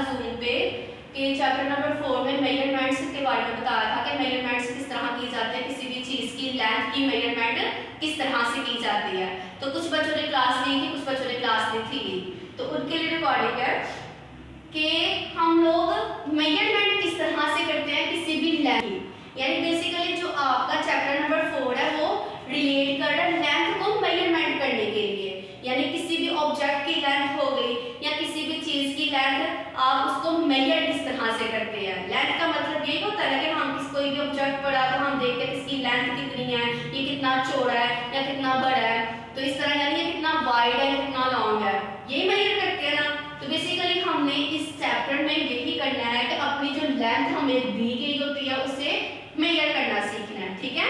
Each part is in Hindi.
जूम पे कि चैप्टर नंबर 4 में मेजरमेंट्स के बारे में बताया था कि मेजरमेंट्स किस तरह की जाते हैं, किसी भी चीज़ की लेंथ की मेजरमेंट किस तरह से की जाती है। तो कुछ बच्चों ने क्लास ली थी, कुछ बच्चों ने क्लास ली थी, तो उनके लिए रिकॉर्डिंग है कि हम लोग मेजरमेंट किस तरह से करते हैं किसी भी लेंथ की। यानी बेसिकली जो आपका चैप्टर नंबर 4 है वो रिलेट कर रहा है लेंथ को मेजरमेंट करने के लिए। यानी किसी भी ऑब्जेक्ट की लेंथ हो गई या किसी भी चीज़ की लेंथ, आप उसको मेजर किस तरह से करते हैं। लेंथ का मतलब ये होता है कि हम कोई भी ऑब्जेक्ट पड़ा तो हम देखते हैं इसकी लेंथ कितनी है, ये कितना चौड़ा है या कितना बड़ा है, तो इस तरह यानी ये कितना वाइड है कितना लॉन्ग है, ये मेजर करते हैं ना। तो बेसिकली हमने इस चैप्टर में यही करना है कि अपनी जो लेंथ हमें दी गई होती है उसे मेजर करना सीखना है, ठीक है।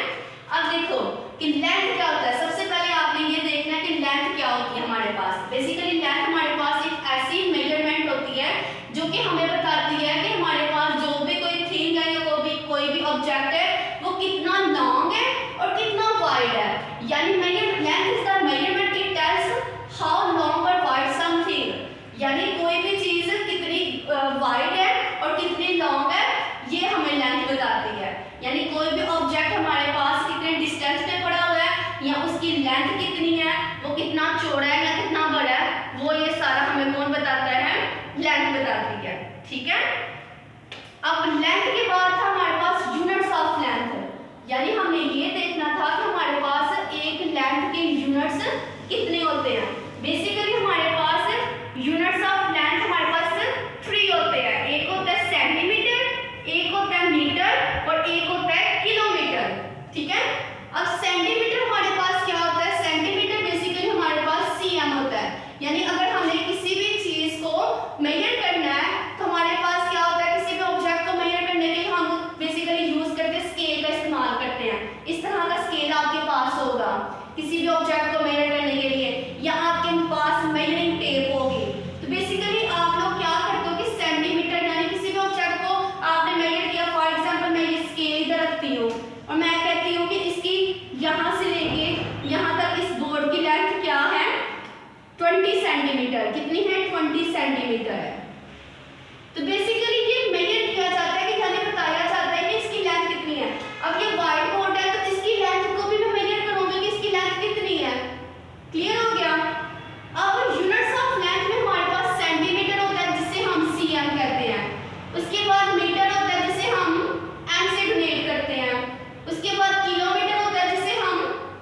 अब देखो कि लेंथ क्या होता है। सबसे पहले आपने ये देखना है कि लेंथ क्या होती है हमारे पास। बेसिकली लेंथ हमारे पास एक ऐसी मेजरमेंट होती है जो कि हमें बताती है कि हमारे पास जो भी कोई थिंग है या कोई भी ऑब्जेक्ट है वो कितना लॉन्ग है और कितना वाइड है। यानी length is the measurement, it tells how long और वाइड समथिंग। यानी कोई भी चीज कितनी वाइड है और कितनी लॉन्ग है ये हमें लेंथ बताती है। यानी कोई भी ऑब्जेक्ट हमारे पास कितने डिस्टेंस पे पड़ा हुआ है या उसकी लेंथ कितनी है, वो कितना चौड़ा है या कितना बड़ा है, वो ये सारा हमें कौन बताता है, लेंथ बताती है, ठीक है। अब लेंथ के बाद था हमारे पास यूनिट्स ऑफ लेंथ। यानी हमें ये देखना था कि हमारे पास एक लेंथ के यूनिट्स कितने होते हैं। बेसिकली हमारे पास यूनिट्स ऑफ लेंथ हमारे पास 3 होते हैं। एक होता है सेंटीमीटर, एक होता है मीटर और एक होता है किलोमीटर, ठीक है। अब सेंटीमीटर हमारे पास क्या होता है, सेंटीमीटर बेसिकली हमारे पास cm होता है। यानी अगर हमें किसी भी चीज को मेजर करना है तो हमारे पास क्या होता है, किसी भी ऑब्जेक्ट को मेजर करने के लिए हम बेसिकली यूज करते हैं स्केल का इस्तेमाल करते हैं। इस तरह का स्केल आपके पास होगा किसी भी ऑब्जेक्ट को मेजर करने के लिए, या आपके पास मेजरिंग टेप होगी। तो बेसिकली आप लोग क्या करते हो कि सेंटीमीटर यानी किसी भी ऑब्जेक्ट को आपने मेजर किया। फॉर एग्जांपल मैं ये स्केल इधर रखती हूँ और मैं कहती हूँ कि इसकी यहाँ से लेके यहाँ तक इस बोर्ड की लेंथ क्या है, 20 सेंटीमीटर। कितनी है, 20 सेंटीमीटर है। तो बेसिकली ये मेजर किया जाता है कि यानी बताया जाता है कि इसकी लेंथ कितनी है। अब ये व्हाइट बोर्ड है तो इसकी लेंथ को भी मैं मेजर करूंगी कि इसकी लेंथ कितनी है। क्लियर हो गया। अब यूनिट्स ऑफ लेंथ में हमारे पास सेंटीमीटर होता है जिसे हम cm कहते हैं, उसके बाद मीटर होता है जिसे हम m से डिनोट करते हैं, उसके बाद किलोमीटर होता है जिसे हम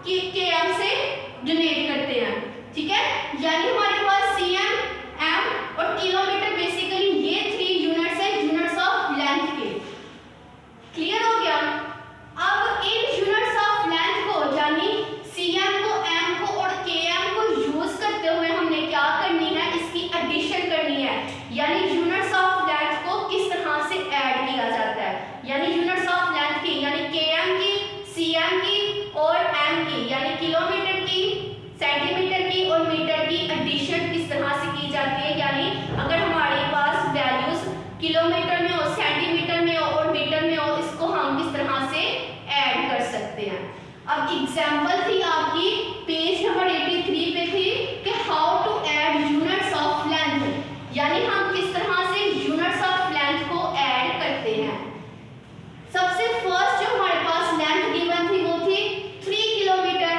km से डिनोट करते हैं, ठीक है। यानी हमारे पास cm, m और किलोमीटर बेसिकली ये 3 यूनिट्स है यूनिट्स ऑफ लेंथ के। क्लियर हो गया। अब इन यूनिट्स ऑफ लेंथ को यानी cm को, m को और km को यूज करते हुए हमने क्या करनी है, इसकी एडिशन करनी है। यानी यूनिट्स ऑफ लेंथ को किस तरह से ऐड किया जाता है। यानी यूनिट्स ऑफ लेंथ की यानी km की, cm की और m की यानी किलोमीटर की, सेंटीमीटर की और मीटर की एडिशन किस तरह से की जाती है। यानी अगर हमारे पास वैल्यूज किलोमीटर में हो, सेंटीमीटर में हो और मीटर में हो, इसको हम किस तरह से ऐड कर सकते हैं। अब एग्जांपल थी आपकी पेज नंबर 83 पे थी कि how to add units of length. यानी हम किस तरह से यूनिट्स ऑफ लेंथ को ऐड करते हैं। सबसे फर्स्ट जो हमारे पास लेंथ गिवन थी वो थी 3 किलोमीटर,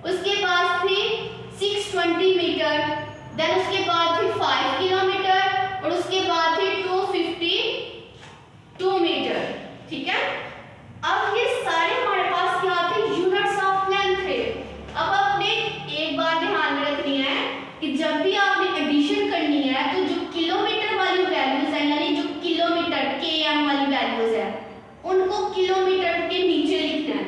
उसके बाद थी 620 मीटर, देन उसके बाद थी 5 किलोमीटर और उसके बाद थी 252 मीटर, ठीक है। अब ये सारे हमारे पास क्या थे, यूनिट्स ऑफ लेंथ थे। अब आपने एक बात ध्यान में रखनी है कि जब भी आपने एडिशन करनी है तो जो किलोमीटर वाली वैल्यूज है यानी जो किलोमीटर km वाली वैल्यूज है उनको किलोमीटर के नीचे लिखना है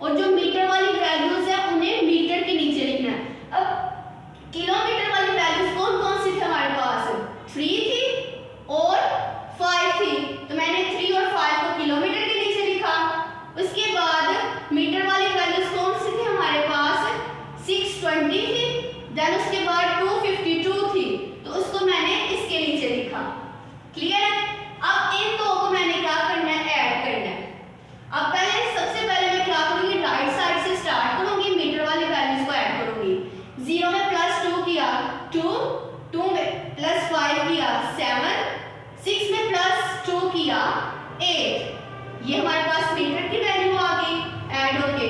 और जो मीटर वाली वैल्यूज है उन्हें मीटर के नीचे लिखना है। अब किलोमीटर वाली वैल्यूज कौन कौन सी थी हमारे पास, 3 थी और 5 थी, तो मैंने 3 और 5 को किलोमीटर के नीचे लिखा। उसके बाद मीटर वाली वैल्यूज कौन सी थी हमारे पास, 620 थी, देन उसके बाद 252 थी, तो उसको मैंने इसके नीचे लिखा। क्लियर है। अब इन दो को मैंने क्या करना है, ऐड करना है। अब पहले सबसे पहले मैं क्या करूंगी, राइट साइड से स्टार्ट करूंगी, मीटर वाली वैल्यूज को ऐड करूंगी। 0 में +2 किया 2, 2 में +5 किया 7, प्लस 2 किया 8, ये हमारे पास मीटर की वैल्यू आ गई ऐड होके।